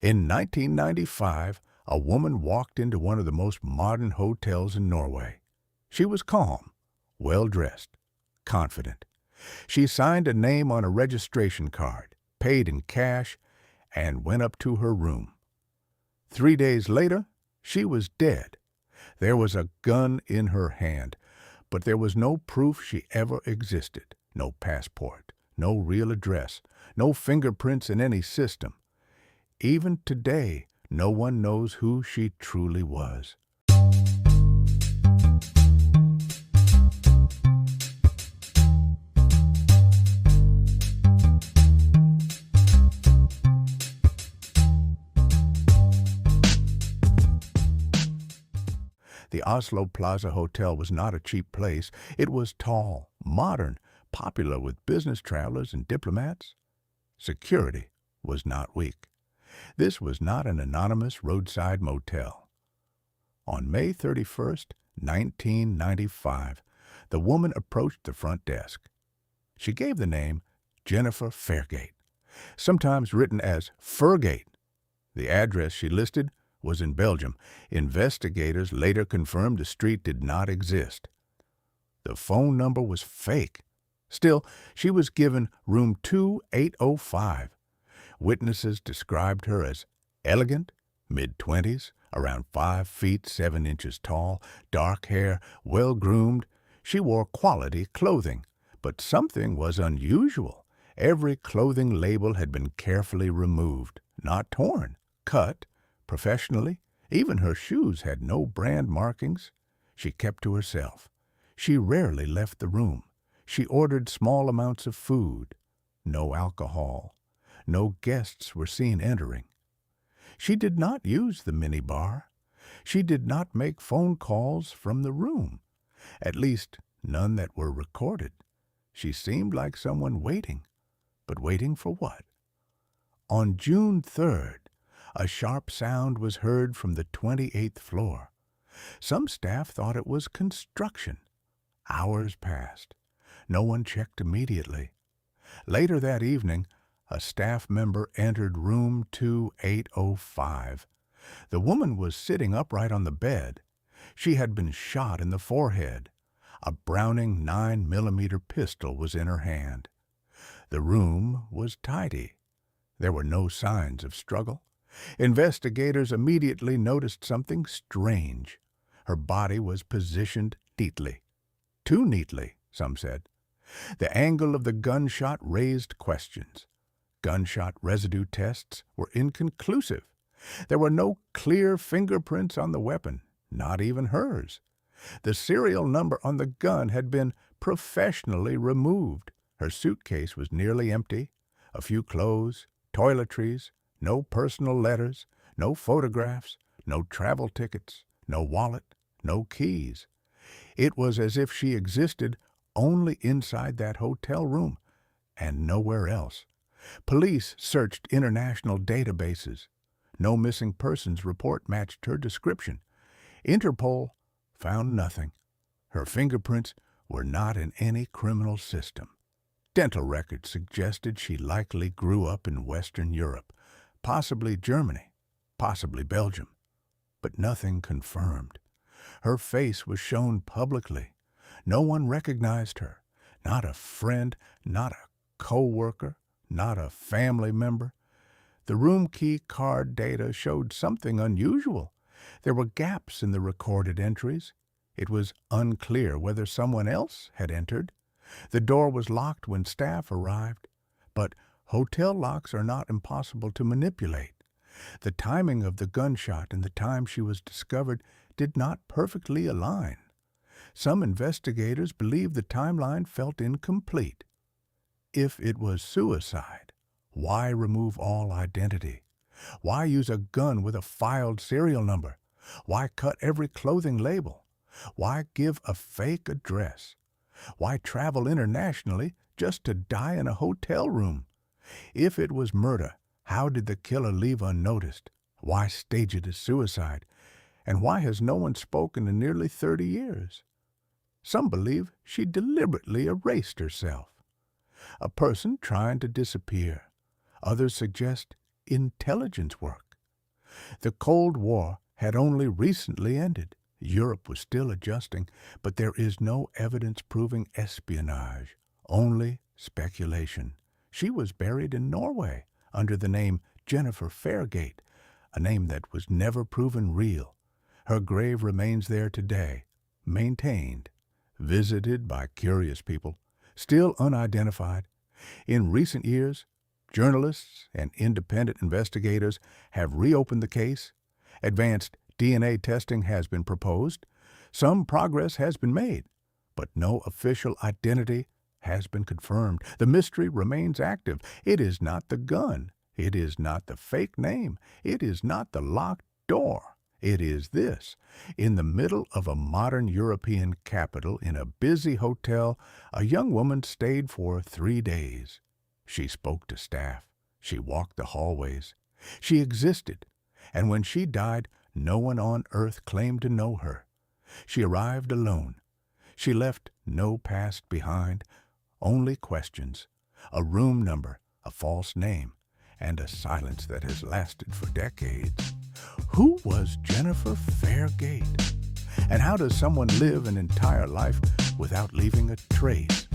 In 1995, a woman walked into one of the most modern hotels in Norway. She was calm, well-dressed, confident. She signed a name on a registration card, paid in cash, and went up to her room. 3 days later, she was dead. There was a gun in her hand, but there was no proof she ever existed. No passport, no real address, no fingerprints in any system. Even today, no one knows who she truly was. The Oslo Plaza Hotel was not a cheap place. It was tall, modern, popular with business travelers and diplomats. Security was not weak. This was not an anonymous roadside motel. On May 31st, 1995, the woman approached the front desk. She gave the name Jennifer Fairgate, sometimes written as Fergate. The address she listed was in Belgium. Investigators later confirmed the street did not exist. The phone number was fake. Still, she was given room 2805. Witnesses described her as elegant, mid-20s, around 5 feet 7 inches tall, dark hair, well-groomed. She wore quality clothing, but something was unusual. Every clothing label had been carefully removed, not torn, cut, professionally. Even her shoes had no brand markings. She kept to herself. She rarely left the room. She ordered small amounts of food. No alcohol. No guests were seen entering. She did not use the minibar. She did not make phone calls from the room. At least, none that were recorded. She seemed like someone waiting. But waiting for what? On June 3rd, a sharp sound was heard from the 28th floor. Some staff thought it was construction. Hours passed. No one checked immediately. Later that evening, a staff member entered room 2805. The woman was sitting upright on the bed. She had been shot in the forehead. A Browning 9mm pistol was in her hand. The room was tidy. There were no signs of struggle. Investigators immediately noticed something strange. Her body was positioned neatly. Too neatly, some said. The angle of the gunshot raised questions. Gunshot residue tests were inconclusive. There were no clear fingerprints on the weapon, not even hers. The serial number on the gun had been professionally removed. Her suitcase was nearly empty. A few clothes, toiletries, no personal letters, no photographs, no travel tickets, no wallet, no keys. It was as if she existed only inside that hotel room and nowhere else. Police searched international databases. No missing persons report matched her description. Interpol found nothing. Her fingerprints were not in any criminal system. Dental records suggested she likely grew up in Western Europe, possibly Germany, possibly Belgium, but nothing confirmed. Her face was shown publicly. No one recognized her, not a friend, not a co-worker, not a family member. The room key card data showed something unusual. There were gaps in the recorded entries. It was unclear whether someone else had entered. The door was locked when staff arrived, but hotel locks are not impossible to manipulate. The timing of the gunshot and the time she was discovered did not perfectly align. Some investigators believe the timeline felt incomplete. If it was suicide, why remove all identity? Why use a gun with a filed serial number? Why cut every clothing label? Why give a fake address? Why travel internationally just to die in a hotel room? If it was murder, how did the killer leave unnoticed? Why stage it as suicide? And why has no one spoken in nearly 30 years? Some believe she deliberately erased herself. A person trying to disappear. Others suggest intelligence work. The Cold War had only recently ended. Europe was still adjusting, but there is no evidence proving espionage, only speculation. She was buried in Norway under the name Jennifer Fairgate, a name that was never proven real. Her grave remains there today, maintained, visited by curious people, still unidentified. In recent years, journalists and independent investigators have reopened the case. Advanced DNA testing has been proposed. Some progress has been made, but no official identity has been confirmed. The mystery remains active. It is not the gun. It is not the fake name. It is not the locked door. It is this. In the middle of a modern European capital, in a busy hotel, a young woman stayed for 3 days. She spoke to staff. She walked the hallways. She existed. And when she died, no one on earth claimed to know her. She arrived alone. She left no past behind, only questions, a room number, a false name, and a silence that has lasted for decades. Who was Jennifer Fairgate? And how does someone live an entire life without leaving a trace?